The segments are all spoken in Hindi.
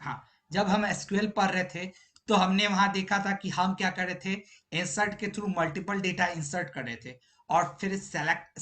हाँ, जब हम एसक्यूएल पढ़ रहे थे तो हमने वहां देखा था कि हम क्या कर रहे थे, इंसर्ट के थ्रू मल्टीपल डेटा इंसर्ट कर रहे थे, और फिर select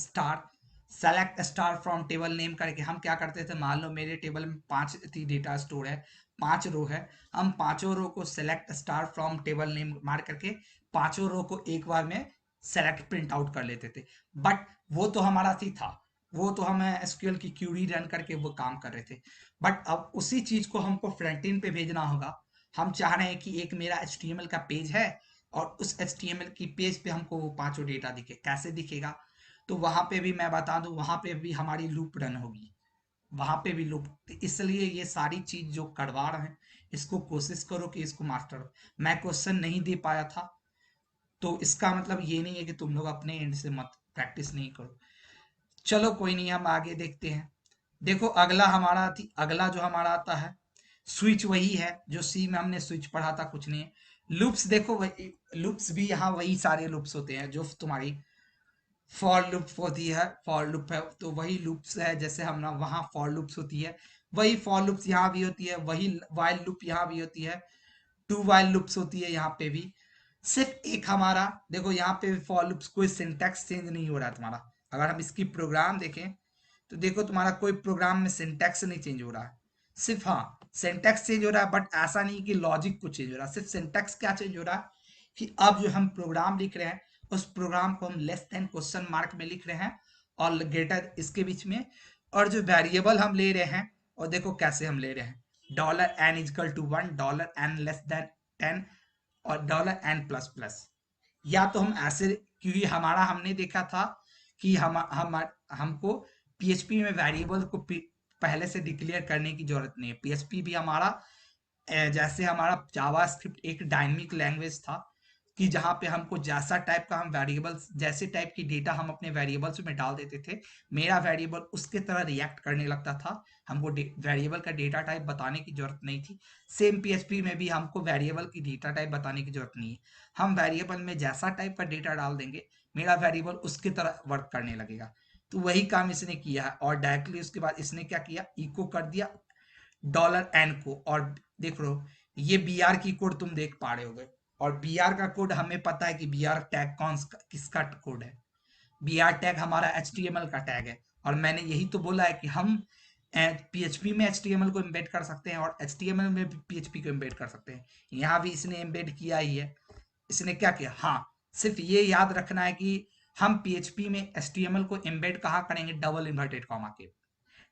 star from table name करके हम क्या करते थे, मान लो मेरे टेबल में 5 डेटा स्टोर है, 5 रो है, हम पांचों रो को select star from table name मार करके पांचों रो को एक बार में सेलेक्ट प्रिंट आउट कर लेते थे। बट वो तो हमारा थी था, वो तो हम एसक्यूएल की क्यूरी रन करके वो काम कर रहे थे। बट अब उसी चीज को हमको फ्रंट एंड पे भेजना होगा। हम चाह रहे हैं कि एक मेरा HTML का पेज है, और उस HTML की पेज पे हमको वो पांचों डेटा दिखे, कैसे दिखेगा? तो वहां पे भी मैं बता दूं, वहां पे भी हमारी लूप रन होगी, वहां पे भी लूप। इसलिए ये सारी चीज जो करवा रहे हैं, इसको कोशिश करो कि इसको मास्टर हो। मैं क्वेश्चन नहीं दे पाया था, तो इसका मतलब ये नहीं है कि तुम लोग अपने एंड से मत प्रैक्टिस नहीं करो। चलो कोई नहीं, हम आगे देखते हैं। देखो अगला जो हमारा आता है, स्विच वही है जो सी में हमने स्विच पढ़ा था, कुछ नहीं है। लूप्स देखो, वही लूप्स भी यहाँ वही सारे लूप्स होते हैं जो तुम्हारी फॉर लूप होती है। फॉर लूप है तो वही लूप्स है, जैसे हम ना वहाँ फॉर लूप्स होती है, वही फॉर लूप्स यहाँ भी होती है, वही वाइल लूप यहाँ भी होती है, टू वाइल लूप्स होती है यहाँ पे भी। सिर्फ एक हमारा देखो, यहाँ पे फॉर लूप्स कोई सिंटैक्स चेंज नहीं हो रहा है तुम्हारा। अगर हम इसकी प्रोग्राम देखें तो देखो, तुम्हारा कोई प्रोग्राम में सिंटैक्स नहीं चेंज हो रहा है। सिर्फ हाँ, सिंटैक्स चेंज हो रहा है, बट ऐसा नहीं कि लॉजिक कुछ चेंज हो रहा है। सिर्फ सिंटैक्स क्या चेंज हो रहा है कि अब जो हम प्रोग्राम लिख रहे हैं, उस प्रोग्राम को हम लेस देन क्वेश्चन मार्क में लिख रहे हैं, और ग्रेटर इसके बीच में। और जो वेरिएबल हम ले रहे हैं, और देखो कैसे हम ले रहे हैं, $n=1, $n<10, और $n++। या तो हम ऐसे, क्योंकि हमारा हमने देखा था कि हम हमको पीएचपी में वेरिएबल को पहले से डिक्लेयर करने की जरूरत नहीं है। पीएचपी भी हमारा जैसे हमारा जावास्क्रिप्ट एक डायनेमिक लैंग्वेज था, कि जहाँ पे हमको जैसा टाइप का हम वेरिएबल्स, जैसे टाइप की डेटा हम अपने वेरिएबल्स में डाल देते थे, मेरा वेरिएबल उसके तरह रिएक्ट करने लगता था। हमको वेरिएबल का डेटा टाइप बताने की जरूरत नहीं थी। सेम पीएचपी में भी हमको वेरिएबल की डेटा टाइप बताने की जरूरत नहीं है। हम वेरिएबल में जैसा टाइप का डेटा डाल देंगे, मेरा वेरिएबल उसकी तरह वर्क करने लगेगा। तो वही काम इसने किया है, और डायरेक्टली उसके बाद इसने क्या किया, इको कर दिया $n को। और देख लो, ये बी आर की कोड तुम देख पा रहे होगे, और बी आर का कोड हमें पता है कि बी आर टैग किसका कोड है। बी आर टैग हमारा HTML का टैग है, और मैंने यही तो बोला है कि हम PHP में HTML को एम्बेड कर सकते हैं, और HTML में भी PHP को एम्बेड कर सकते हैं। यहाँ भी इसने एम्बेड किया ही है। इसने क्या किया, हाँ, सिर्फ ये याद रखना है कि हम PHP में HTML को एम्बेड कहाँ करेंगे, डबल इन्वर्टेड कॉमा के।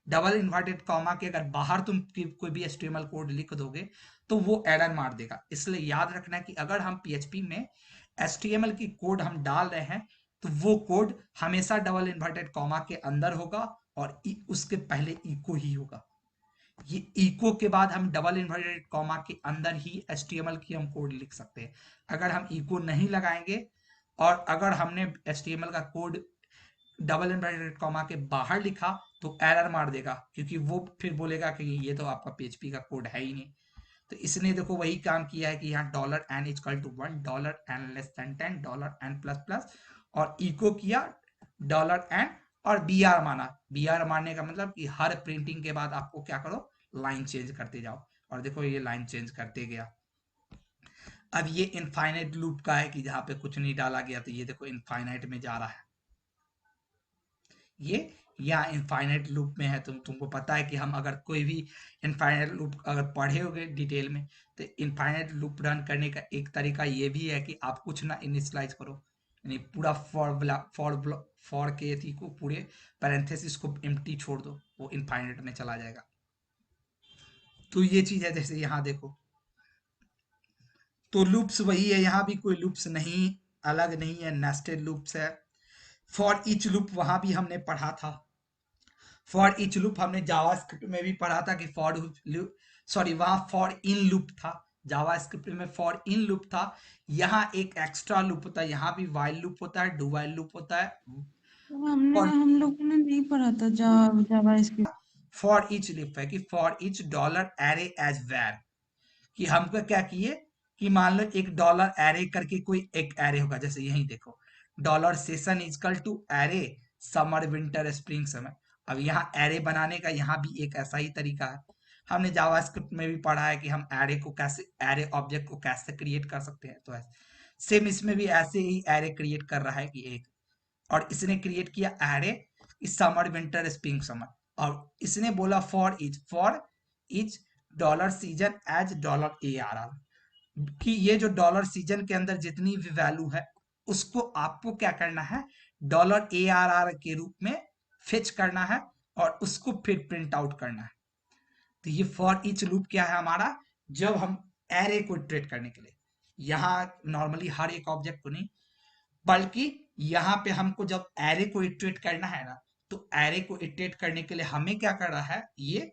डबल इन्वर्टेड कॉमा के अगर बाहर तुम कोई भी HTML कोड लिख दोगे, तो वो एरर मार देगा। इसलिए याद रखना है कि अगर हम PHP में HTML की कोड हम डाल रहे हैं, तो वो कोड हमेशा डबल इन्वर्टेड कॉमा के अंदर होगा, और उसके पहले इको ही होगा। ये इको के बाद हम डबल इन्वर्टेड कॉमा के अंदर ही HTML की हम कोड लिख सकते हैं। अगर हम इको नहीं लगाएंगे, और अगर हमने HTML का कोड डबल इन्वर्टेड कॉमा के बाहर लिखा, तो एरर मार देगा, क्योंकि वो फिर बोलेगा कि ये तो आपका PHP का कोड है ही नहीं। तो इसने देखो वही काम किया है कि यहाँ $n=1, $n<10, $n++, और इको किया $n, और बी आर माना। बी आर मारने का मतलब कि हर प्रिंटिंग के बाद आपको क्या करो, लाइन चेंज करते जाओ। और देखो ये लाइन चेंज करते गया। अब ये इनफाइनाइट लूप का है, कि जहाँ पे कुछ नहीं डाला गया, तो ये देखो इनफाइनाइट में जा रहा है ये, या इनफाइनाइट लूप में है। तुमको पता है कि हम अगर कोई भी इनफाइनाइट लूप अगर पढ़े होगे डिटेल में, तो इनफाइनाइट लूप रन करने का एक तरीका ये भी है कि आप कुछ ना इनिशियलाइज करो, यानी पूरा फॉर के थी को पूरे पैरेंथेसिस को एम्प्टी छोड़ दो, वो इनफाइनाइट में चला जाएगा। तो ये चीज है, जैसे यहाँ देखो, तो लूप्स वही है, यहाँ भी कोई लूप्स नहीं, अलग नहीं है, नेस्टेड लूप्स है। फॉर ईच लूप वहां भी हमने पढ़ा था। फॉर ईच लूप हमने जावास्क्रिप्ट में भी पढ़ा था कि सॉरी, वहां फॉर इन लूप था। जावास्क्रिप्ट में फॉर इन लूप था। यहाँ एक एक्स्ट्रा लूप होता है, यहाँ भी वाइल लूप होता है, डू वाइल लूप होता है। तो हम लोग ने नहीं पढ़ा था जावा स्क्रिप्ट। फॉर ईच लूप है कि फॉर ईच $array एज वैर, कि हमको क्या किए, कि मान लो एक डॉलर एरे करके कोई एक एरे होगा, जैसे यही देखो, $सेशन=array समर विंटर स्प्रिंग समर। अब यहाँ एरे बनाने का यहाँ भी एक ऐसा ही तरीका है। हमने जावास्क्रिप्ट में भी पढ़ा है कि हम एरे ऑब्जेक्ट को कैसे क्रिएट कर सकते हैं। तो सेम इसमें भी ऐसे ही एरे क्रिएट कर रहा है कि एक, और इसने क्रिएट किया array summer winter spring summer, और इसने बोला for each dollar season as dollar ARR, कि ये जो डॉलर सीजन के अंदर जितनी भी वैल्यू है उसको आपको क्या करना है, डॉलर ARR के रूप में फेच करना है और उसको फिर प्रिंट आउट करना है। तो ये फॉर ईच लूप क्या है हमारा, जब हम एरे को इटरेट करने के लिए, यहाँ नॉर्मली हर एक ऑब्जेक्ट को नहीं, बल्कि यहाँ पे हमको जब एरे को इटरेट करना है ना, तो एरे को इटरेट करने के लिए हमें क्या करना है, ये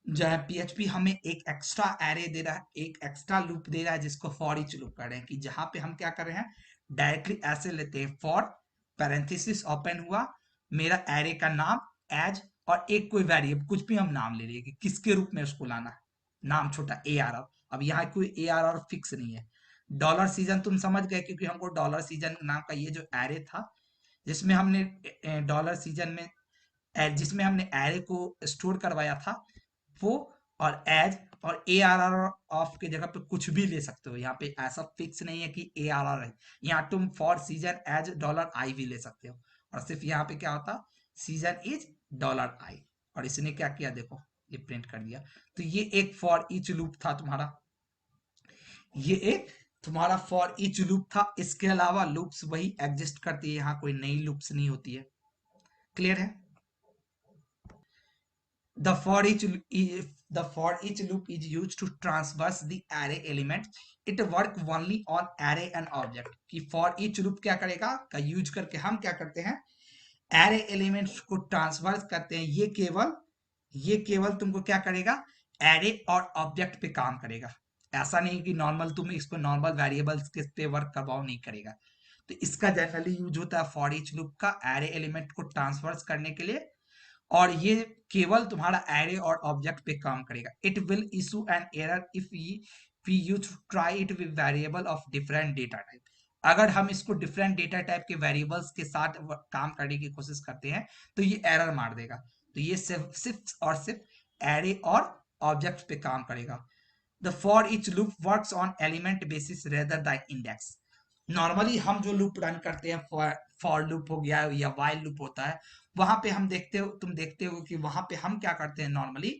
जो है PHP हमें एक एक्स्ट्रा एरे दे रहा है, एक एक्स्ट्रा लूप दे रहा है जिसको फॉर ईच लूप कर रहे हैं, कि जहां पे हम क्या कर रहे हैं, डायरेक्टली ऐसे लेते हैं फॉर पैरेंथेसिस ओपन हुआ, मेरा एरे का नाम एज, और एक कोई वेरिएबल कुछ भी हम नाम ले रहे हैं कि किसके रूप में उसको लाना है, नाम छोटा ARR। अब यहाँ कोई ARR फिक्स नहीं है। डॉलर सीजन तुम समझ गए, क्योंकि हमको डॉलर सीजन नाम का ये जो एरे था, जिसमें हमने डॉलर सीजन में जिसमें हमने एरे को स्टोर करवाया था, वो और एज और ARR ऑफ के जगह पे कुछ भी ले सकते हो। यहाँ पे ऐसा फिक्स नहीं है कि ARR है, यहाँ तुम for season as dollar I भी ले सकते हो, और सिर्फ यहाँ पे क्या होता, सीजन इज डॉलर आई, और इसने क्या किया देखो, ये प्रिंट कर दिया। तो ये एक फॉर ईच लूप था तुम्हारा, ये एक तुम्हारा फॉर ईच लूप था। इसके अलावा लूप्स वही एग्जिस्ट करती है, यहाँ कोई नई लूप्स नहीं होती है। क्लियर है? The for each the for each loop is used to traverse the array element. It work only on array and object. कि for each loop क्या करेगा का यूज करके हम क्या करते हैं, एरे एलिमेंट्स को ट्रांसवर्स करते हैं। ये केवल तुमको क्या करेगा, एरे और ऑब्जेक्ट पे काम करेगा। ऐसा नहीं कि नॉर्मल तुम इसको नॉर्मल वेरिएबल्स के पे वर्क करवाओ, नहीं करेगा। तो इसका जनरली यूज होता है फॉर ईच लूप का एरे एलिमेंट को ट्रांसवर्स करने के लिए, और ये केवल तुम्हारा एरे और ऑब्जेक्ट पे काम करेगा। It will issue an error if we use try it with variable of different data type. अगर हम इसको डिफरेंट डेटा टाइप के वेरिएबल्स के साथ काम करने की कोशिश करते हैं तो ये एरर मार देगा। तो ये सिर्फ सिर्फ और सिर्फ एरे और ऑब्जेक्ट पे काम करेगा। The for each loop works on element basis rather than index. Normally हम जो लूप रन करते हैं, फॉर लूप हो गया या वाइल लूप होता है, वहां पे तुम देखते हो कि वहां पे हम क्या करते हैं, नॉर्मली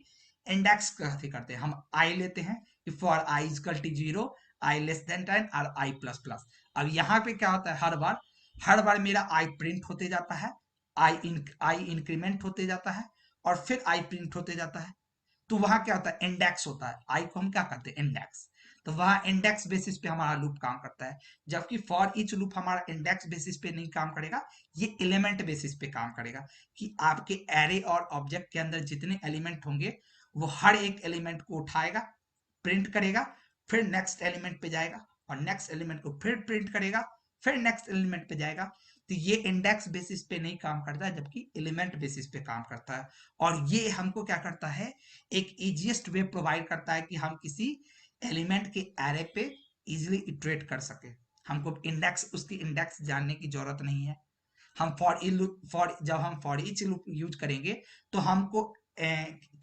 इंडेक्स करते हैं। हम आई लेते हैं कि for I equal to 0, I less than 10 और आई प्लस प्लस। अब यहाँ पे क्या होता है, हर बार मेरा आई प्रिंट होते जाता है, आई इंक्रीमेंट होते जाता है, और फिर आई प्रिंट होते जाता है। तो वहां क्या होता है, इंडेक्स होता है, आई को हम क्या करते हैं, इंडेक्स। तो वहां इंडेक्स बेसिस पे हमारा लूप काम करता है, जबकि फॉर ईच लूप हमारा इंडेक्स बेसिस पे नहीं काम करेगा, ये एलिमेंट बेसिस पे काम करेगा, कि आपके एरे और ऑब्जेक्ट के अंदर जितने एलिमेंट होंगे वो हर एक एलिमेंट को उठाएगा, प्रिंट करेगा, फिर नेक्स्ट एलिमेंट पे जाएगा, और नेक्स्ट एलिमेंट को फिर प्रिंट करेगा, फिर नेक्स्ट एलिमेंट पे जाएगा। तो ये इंडेक्स बेसिस पे नहीं काम करता है, जबकि एलिमेंट बेसिस पे काम करता है। और ये हमको क्या करता है, एक इजीएस्ट वे प्रोवाइड करता है कि हम किसी एलिमेंट के एरे पे इजीली इटरेट कर सके। हमको उसकी इंडेक्स जानने की जरूरत नहीं है। हम जब हम फॉर ईच लूप यूज करेंगे तो हमको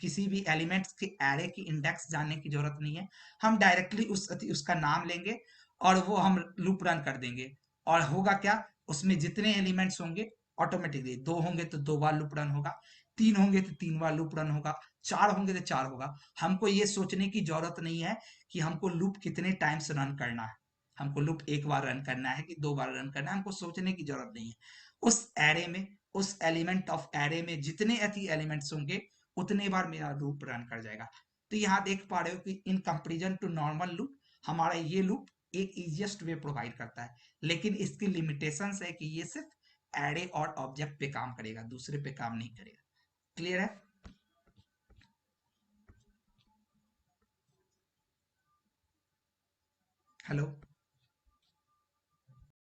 किसी भी एलिमेंट्स के एरे की इंडेक्स जानने की जरूरत नहीं है। हम डायरेक्टली उसका नाम लेंगे और वो हम लूप रन कर देंगे, और होगा क्या, उसमें जितने एलिमेंट्स होंगे ऑटोमेटिकली, 2 होंगे तो 2 बार लूप रन होगा, 3 होंगे तो 3 बार लूप रन होगा, 4 होंगे तो 4 होगा। हमको ये सोचने की जरूरत नहीं है कि हमको लूप कितने टाइम्स रन करना है, हमको लूप एक बार रन करना है कि 2 बार रन करना है, हमको सोचने की जरूरत नहीं है। उस एरे में, उस एलिमेंट ऑफ एरे में जितने ऐसी एलिमेंट्स होंगे उतने बार मेरा लूप रन कर जाएगा। तो यहाँ देख पा रहे हो कि in comparison to normal loop, हमारा ये लूप एक इजीएस्ट वे प्रोवाइड करता है, लेकिन इसकी लिमिटेशंस है कि ये सिर्फ एरे और ऑब्जेक्ट पे काम करेगा, दूसरे पे काम नहीं करेगा। क्लियर है? हेलो।